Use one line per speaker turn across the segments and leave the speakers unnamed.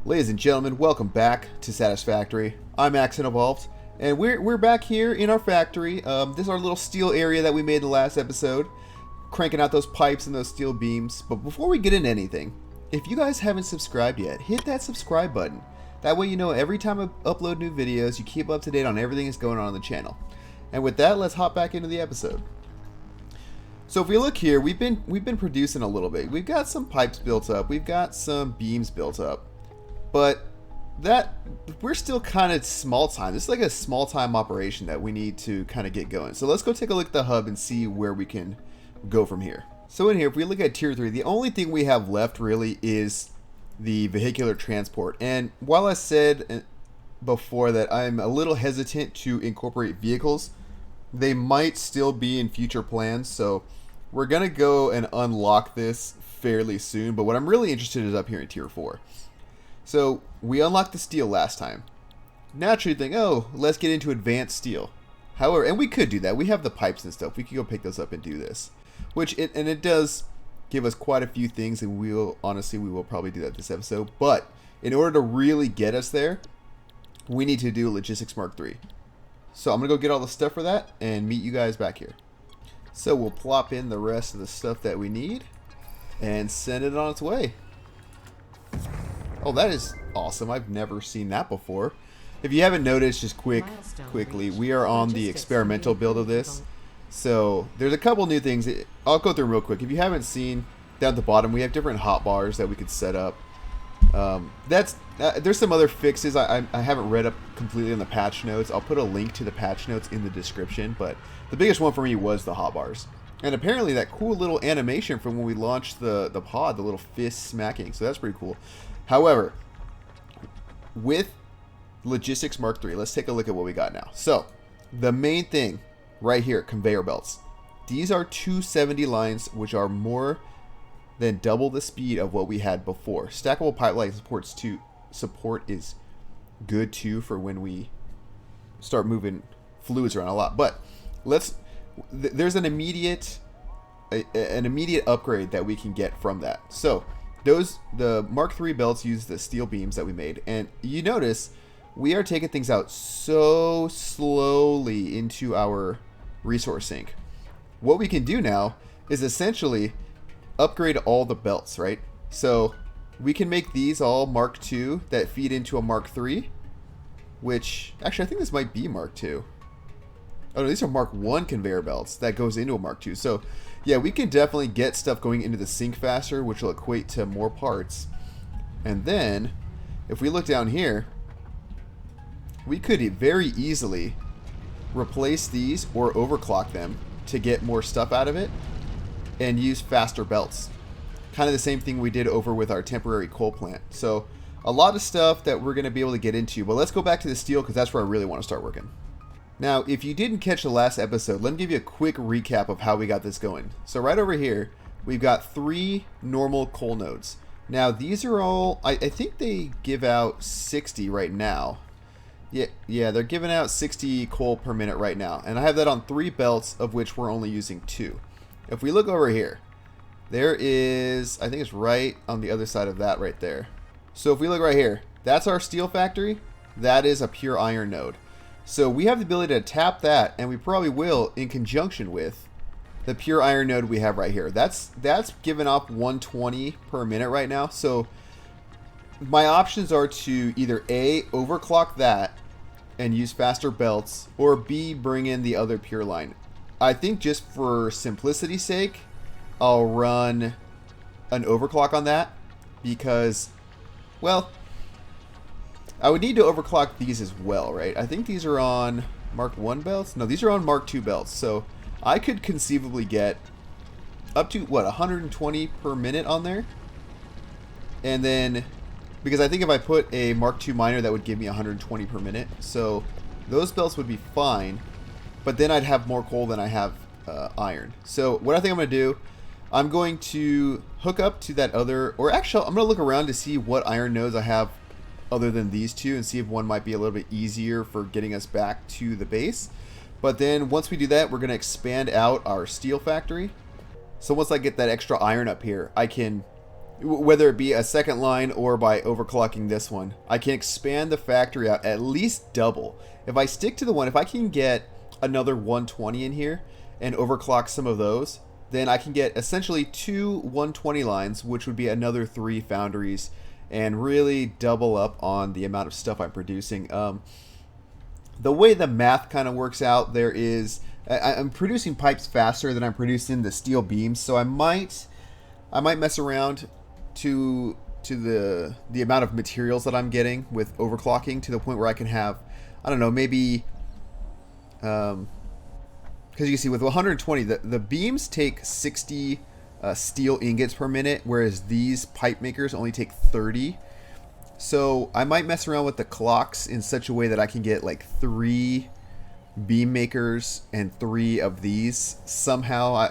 Ladies and gentlemen, welcome back to Satisfactory. I'm AxionEvolved, and we're back here in our factory. This is our little steel area that we made in the last episode, cranking out those pipes and those steel beams. But before we get into anything, if you guys haven't subscribed yet, hit that subscribe button. That way you know every time I upload new videos, you keep up to date on everything that's going on the channel. And with that, let's hop back into the episode. So if we look here, we've been producing a little bit. We've got some pipes built up. We've got some beams built up. But we're still kind of small time. This is like a small time operation that we need to kind of get going. So let's go take a look at the hub and see where we can go from here. So in here, if we look at tier 3, the only thing we have left really is the vehicular transport. And while I said before that I'm a little hesitant to incorporate vehicles, they might still be in future plans. So we're going to go and unlock this fairly soon. But what I'm really interested in is up here in tier 4. So we unlocked the steel last time. Naturally think, oh, let's get into advanced steel. However, and we could do that. We have the pipes and stuff. We could go pick those up and do this. It does give us quite a few things, and we will probably do that this episode. But in order to really get us there, we need to do Logistics Mark III. So I'm going to go get all the stuff for that and meet you guys back here. So we'll plop in the rest of the stuff that we need and send it on its way. Oh, that is awesome. I've never seen that before. If you haven't noticed, just quickly, we are on the experimental build of this. So there's a couple new things. I'll go through them real quick. If you haven't seen, down at the bottom, we have different hotbars that we could set up. There's some other fixes I haven't read up completely in the patch notes. I'll put a link to the patch notes in the description. But the biggest one for me was the hotbars. And apparently that cool little animation from when we launched the pod, the little fist smacking. So that's pretty cool. However, with Logistics Mark III, let's take a look at what we got now. So, the main thing right here, conveyor belts. These are 270 lines, which are more than double the speed of what we had before. Stackable pipeline support is good too for when we start moving fluids around a lot. But there's an immediate upgrade that we can get from that. So, the Mark III belts use the steel beams that we made, and you notice we are taking things out so slowly into our resource sink. What we can do now is essentially upgrade all the belts, right? So we can make these all Mark II that feed into a Mark III, which actually I think this might be Mark II. Oh no, these are Mark I conveyor belts that goes into a Mark II. So yeah, we can definitely get stuff going into the sink faster, which will equate to more parts. And then, if we look down here, we could very easily replace these or overclock them to get more stuff out of it and use faster belts. Kind of the same thing we did over with our temporary coal plant. So a lot of stuff that we're going to be able to get into, but let's go back to the steel because that's where I really want to start working. Now, if you didn't catch the last episode, let me give you a quick recap of how we got this going. So right over here, we've got 3 normal coal nodes. Now, these are all, I think they give out 60 right now. Yeah, they're giving out 60 coal per minute right now. And I have that on 3 belts, of which we're only using 2. If we look over here, there is, I think it's right on the other side of that right there. So if we look right here, that's our steel factory. That is a pure iron node. So we have the ability to tap that, and we probably will in conjunction with the pure iron node we have right here. That's giving up 120 per minute right now. So my options are to either A, overclock that and use faster belts, or B, bring in the other pure line. I think just for simplicity's sake, I'll run an overclock on that because, well, I would need to overclock these as well, right? I think these are on Mark I belts. No, these are on Mark II belts. So I could conceivably get up to, what, 120 per minute on there? And then, because I think if I put a Mark II miner, that would give me 120 per minute. So those belts would be fine. But then I'd have more coal than I have iron. So what I think I'm going to do, I'm going to hook up to that other, or actually I'm going to look around to see what iron nodes I have other than these 2 and see if one might be a little bit easier for getting us back to the base. But then once we do that, we're going to expand out our steel factory. So once I get that extra iron up here, I can whether it be a second line or by overclocking this one, I can expand the factory out at least double. If I stick to the one, if I can get another 120 in here and overclock some of those, then I can get essentially 2 120 lines, which would be another 3 foundries, and really double up on the amount of stuff I'm producing. The way the math kind of works out, there is I'm producing pipes faster than I'm producing the steel beams, so I might mess around to the amount of materials that I'm getting with overclocking to the point where I can have, I don't know, maybe because you can see with 120, the beams take 60 steel ingots per minute, whereas these pipe makers only take 30. So I might mess around with the clocks in such a way that I can get like 3 beam makers and 3 of these somehow.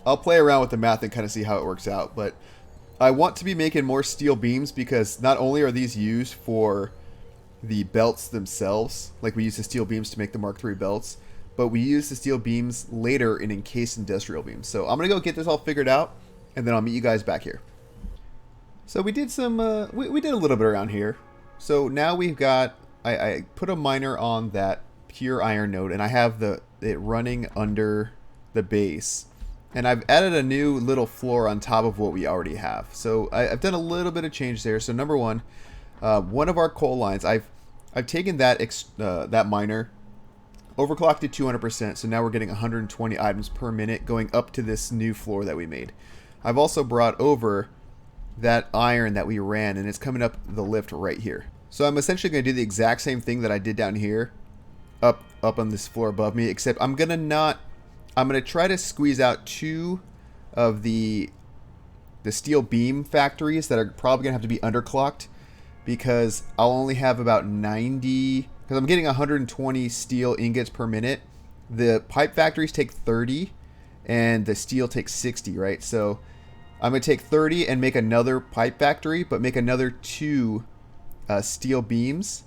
I'll play around with the math and kind of see how it works out, but I want to be making more steel beams because not only are these used for the belts themselves, like we use the steel beams to make the Mark III belts, but we use the steel beams later in encased industrial beams. So I'm going to go get this all figured out, and then I'll meet you guys back here. So we did some, we did a little bit around here. So now we've got, I put a miner on that pure iron node, and I have it running under the base. And I've added a new little floor on top of what we already have. So I've done a little bit of change there. So number one of our coal lines, I've taken that miner, overclocked it 200%, so now we're getting 120 items per minute going up to this new floor that we made. I've also brought over that iron that we ran, and it's coming up the lift right here. So I'm essentially going to do the exact same thing that I did down here, up on this floor above me, except I'm going to try to squeeze out 2 of the steel beam factories that are probably going to have to be underclocked, because I'll only have about 90, because I'm getting 120 steel ingots per minute. The pipe factories take 30 and the steel takes 60, right? So I'm going to take 30 and make another pipe factory, but make another 2 steel beams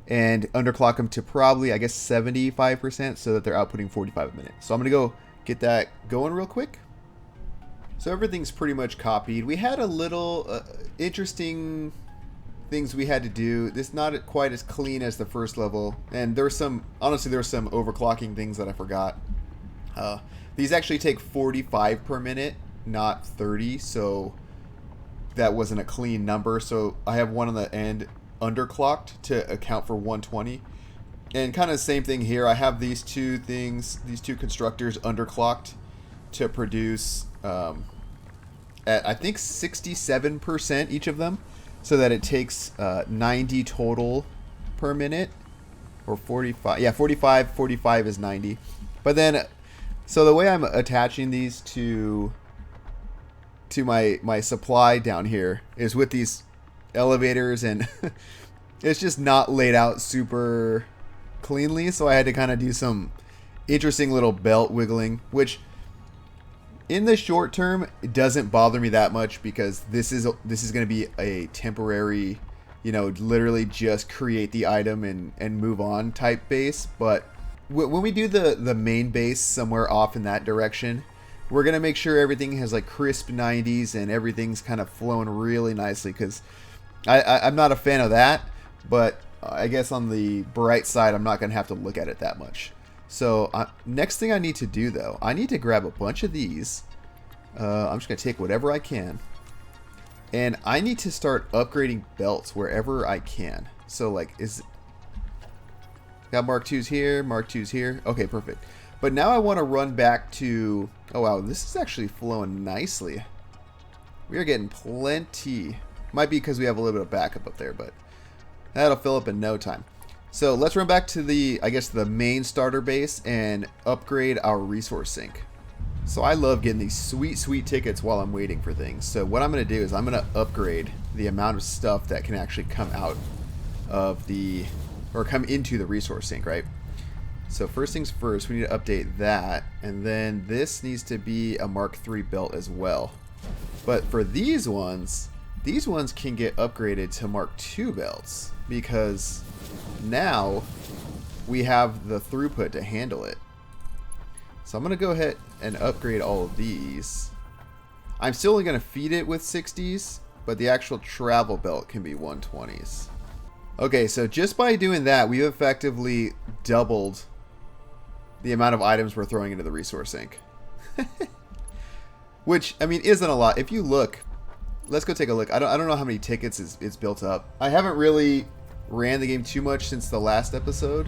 and underclock them to probably, I guess, 75% so that they're outputting 45 a minute. So I'm going to go get that going real quick. So everything's pretty much copied. We had a little interesting things we had to do. This not quite as clean as the first level, and there were some, honestly, there were some overclocking things that I forgot. These actually take 45 per minute, not 30, so that wasn't a clean number. So I have one on the end underclocked to account for 120, and kind of the same thing here. I have these 2 things, these 2 constructors underclocked to produce at I think 67% each of them, so that it takes 90 total per minute, or 45. Yeah, 45 is 90. But then, so the way I'm attaching these to my supply down here is with these elevators, and it's just not laid out super cleanly. So I had to kind of do some interesting little belt wiggling, which in the short term, it doesn't bother me that much, because this is going to be a temporary, you know, literally just create the item and move on type base. But when we do the main base somewhere off in that direction, we're going to make sure everything has like crisp 90s and everything's kind of flowing really nicely, because I'm not a fan of that, but I guess on the bright side, I'm not going to have to look at it that much. So next thing I need to do, though, I need to grab a bunch of these. I'm just going to take whatever I can. And I need to start upgrading belts wherever I can. So, like, got Mark IIs here, Mark IIs here. Okay, perfect. But now I want to run back to... Oh, wow, this is actually flowing nicely. We are getting plenty. Might be because we have a little bit of backup up there, but that'll fill up in no time. So let's run back to the, I guess, the main starter base and upgrade our resource sink. So I love getting these sweet, sweet tickets while I'm waiting for things. So what I'm going to do is I'm going to upgrade the amount of stuff that can actually come out of the, or come into the resource sink, right? So first things first, we need to update that. And then this needs to be a Mark III belt as well. But for these ones can get upgraded to Mark II belts, because now we have the throughput to handle it. So I'm going to go ahead and upgrade all of these. I'm still only going to feed it with 60s, but the actual travel belt can be 120s. Okay, so just by doing that, we've effectively doubled the amount of items we're throwing into the resource sink. Which, I mean, isn't a lot. If you look, let's go take a look. I don't know how many tickets it's built up. I haven't really ran the game too much since the last episode.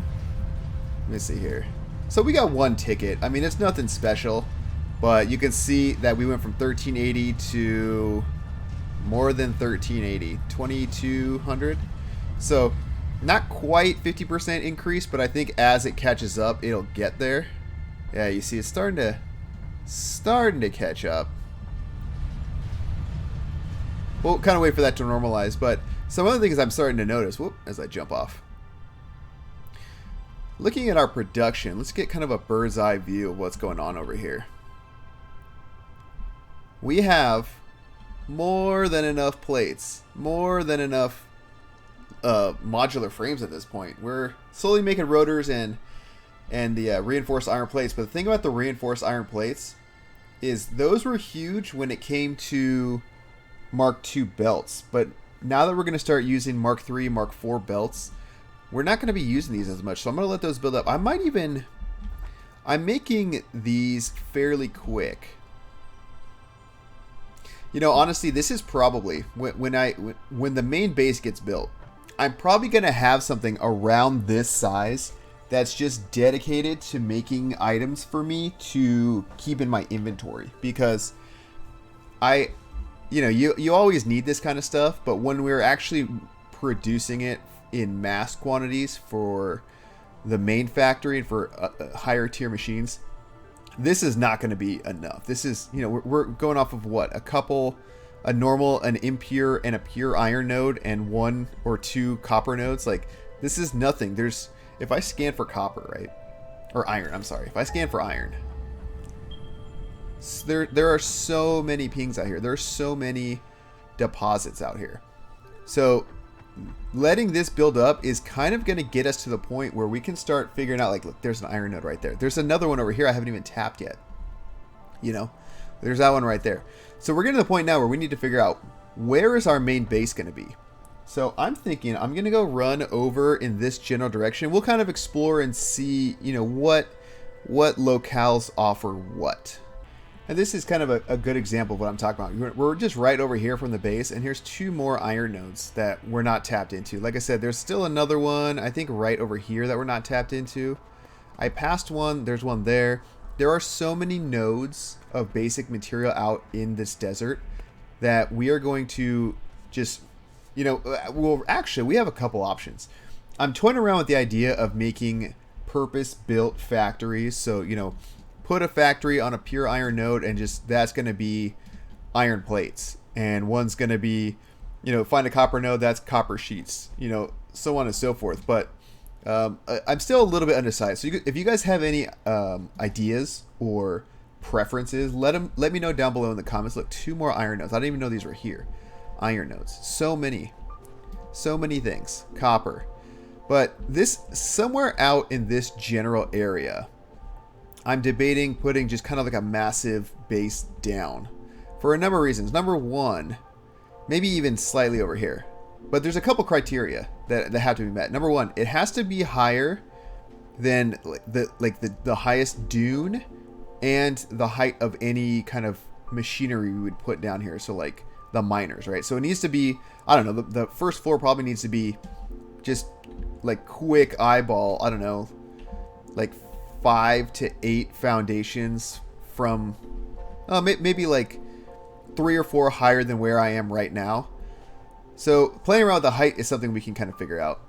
Let me see here. So we got one ticket. I mean, it's nothing special, but you can see that we went from 1380 to more than 1380, 2200. So not quite 50% increase, but I think as it catches up, it'll get there. Yeah, you see it's starting to catch up. We'll kind of wait for that to normalize, but some other things I'm starting to notice, whoop, as I jump off. Looking at our production, let's get kind of a bird's eye view of what's going on over here. We have more than enough plates, more than enough modular frames at this point. We're slowly making rotors and the reinforced iron plates, but the thing about the reinforced iron plates is those were huge when it came to Mark II belts, but now that we're going to start using Mark III, Mark IV belts, we're not going to be using these as much, so I'm going to let those build up. I'm making these fairly quick. You know, honestly, this is probably when the main base gets built, I'm probably going to have something around this size that's just dedicated to making items for me to keep in my inventory, because you always need this kind of stuff, but when we're actually producing it in mass quantities for the main factory and for higher tier machines, this is not going to be enough. This is, we're going off of what? A normal, an impure, and a pure iron node, and 1 or 2 copper nodes. Like, this is nothing. If I scan for copper, right? Or iron, I'm sorry. If I scan for iron, there are so many pings out here. There are so many deposits out here. So letting this build up is kind of going to get us to the point where we can start figuring out, like, look, there's an iron node right there. There's another one over here I haven't even tapped yet. There's that one right there. So we're getting to the point now where we need to figure out, where is our main base going to be? So I'm thinking I'm going to go run over in this general direction. We'll kind of explore and see, what locales offer what. And this is kind of a good example of what I'm talking about. We're just right over here from the base, and here's 2 more iron nodes that we're not tapped into. Like I said, there's still another one, I think, right over here that we're not tapped into. I passed one. There's one there. There are so many nodes of basic material out in this desert that we are going to just, actually, we have a couple options. I'm toying around with the idea of making purpose-built factories. So, put a factory on a pure iron node, and just that's going to be iron plates, and one's going to be, find a copper node, that's copper sheets, so on and so forth. But I'm still a little bit undecided. So if you guys have any ideas or preferences, let me know down below in the comments. Look, 2 more iron nodes. I didn't even know these were here. Iron nodes, so many things. Copper, but this somewhere out in this general area, I'm debating putting just kind of like a massive base down for a number of reasons. Number one, maybe even slightly over here, but there's a couple criteria that have to be met. Number one, it has to be higher than the highest dune and the height of any kind of machinery we would put down here. So like the miners, right? So it needs to be, I don't know, the first floor probably needs to be just like quick eyeball, I don't know, like 5 to 8 foundations from maybe like 3 or 4 higher than where I am right now. So playing around with the height is something we can kind of figure out.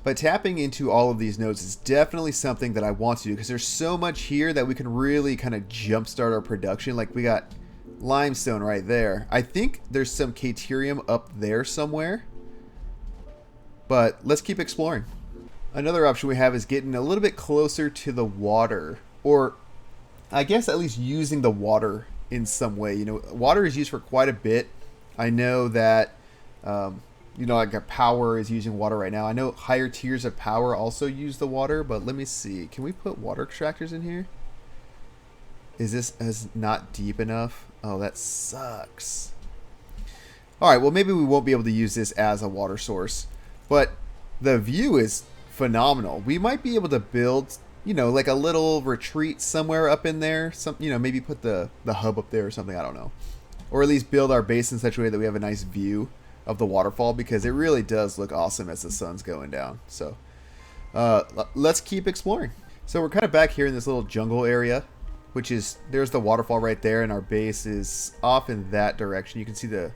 But tapping into all of these nodes is definitely something that I want to do, because there's so much here that we can really kind of jumpstart our production. Like, we got limestone right there. I think there's some caterium up there somewhere, but let's keep exploring. Another option we have is getting a little bit closer to the water, or I guess at least using the water in some way. Water is used for quite a bit. I know that, like a power is using water right now. I know higher tiers of power also use the water, but let me see. Can we put water extractors in here? Is this not deep enough? Oh, that sucks. Alright, well maybe we won't be able to use this as a water source. But the view is phenomenal. We might be able to build, you know, like a little retreat somewhere up in there. You know, maybe put the hub up there or something, I don't know. Or at least build our base in such a way that we have a nice view of the waterfall, because it really does look awesome as the sun's going down. So let's keep exploring. So we're kind of back here in this little jungle area, which is, there's the waterfall right there, and our base is off in that direction. You can see the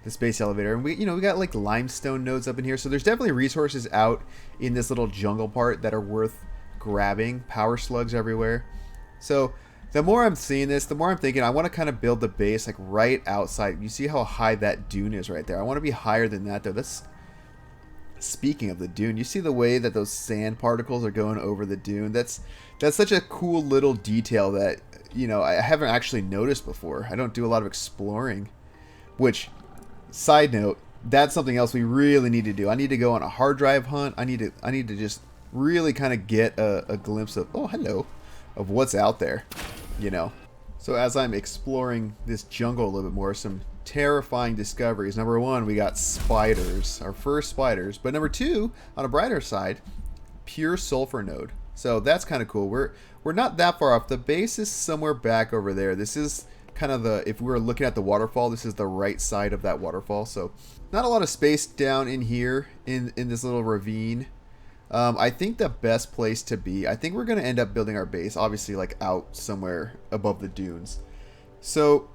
space elevator, and we got like limestone nodes up in here, so there's definitely resources out in this little jungle part that are worth grabbing. Power slugs everywhere. So the more I'm seeing this, the more I'm thinking I want to kind of build the base like right outside. You see how high that dune is right there. I want to be higher than that though. That's, speaking of the dune, you see the way that those sand particles are going over the dune. That's such a cool little detail that, you know, I haven't actually noticed before. I don't do a lot of exploring, which, side note, that's something else we really need to do. I need to go on a hard drive hunt. I need to just really kind of get a glimpse of, oh hello, of what's out there, you know. So as I'm exploring this jungle a little bit more, some terrifying discoveries. Number one, we got spiders, our first spiders. But number two, on a brighter side, pure sulfur node. So that's kind of cool. We're not that far off. The base is somewhere back over there. This is kind of the, if we were looking at the waterfall, this is the right side of that waterfall. So not a lot of space down in here in this little ravine. I think the best place to be, I think we're going to end up building our base, obviously, like out somewhere above the dunes. So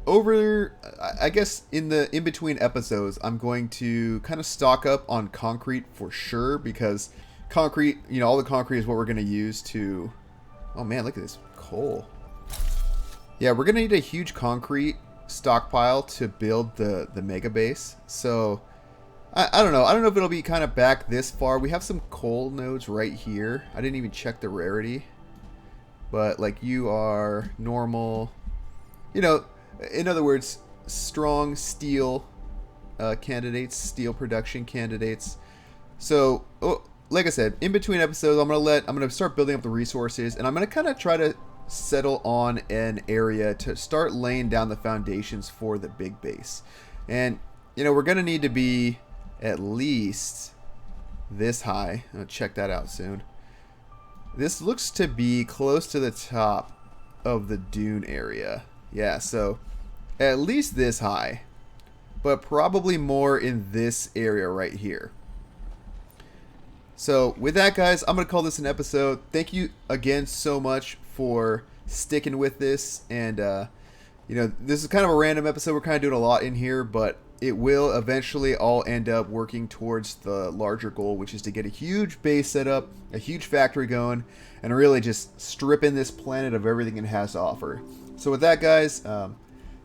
over, I guess in between episodes, I'm going to kind of stock up on concrete for sure, because concrete, you know, all the concrete is what we're going to use to, oh man, look at this coal. Yeah, we're going to need a huge concrete stockpile to build the mega base. So I don't know. I don't know if it'll be kind of back this far. We have some coal nodes right here. I didn't even check the rarity. But like, you are normal. You know, in other words, strong steel candidates, steel production candidates. So, like I said, in between episodes, I'm gonna start building up the resources, and I'm gonna kind of try to settle on an area to start laying down the foundations for the big base. And you know, we're gonna need to be at least this high. I'll check that out soon. This looks to be close to the top of the dune area. Yeah, so at least this high, but probably more in this area right here. So with that, guys, I'm going to call this an episode. Thank you again so much for sticking with this. And, you know, this is kind of a random episode. We're kind of doing a lot in here, but it will eventually all end up working towards the larger goal, which is to get a huge base set up, a huge factory going, and really just stripping this planet of everything it has to offer. So with that, guys,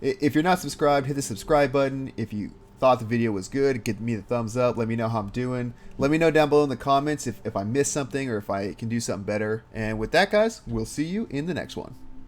if you're not subscribed, hit the subscribe button. If you thought the video was good, give me the thumbs up. Let me know how I'm doing. Let me know down below in the comments if I missed something or if I can do something better. And with that, guys, we'll see you in the next one.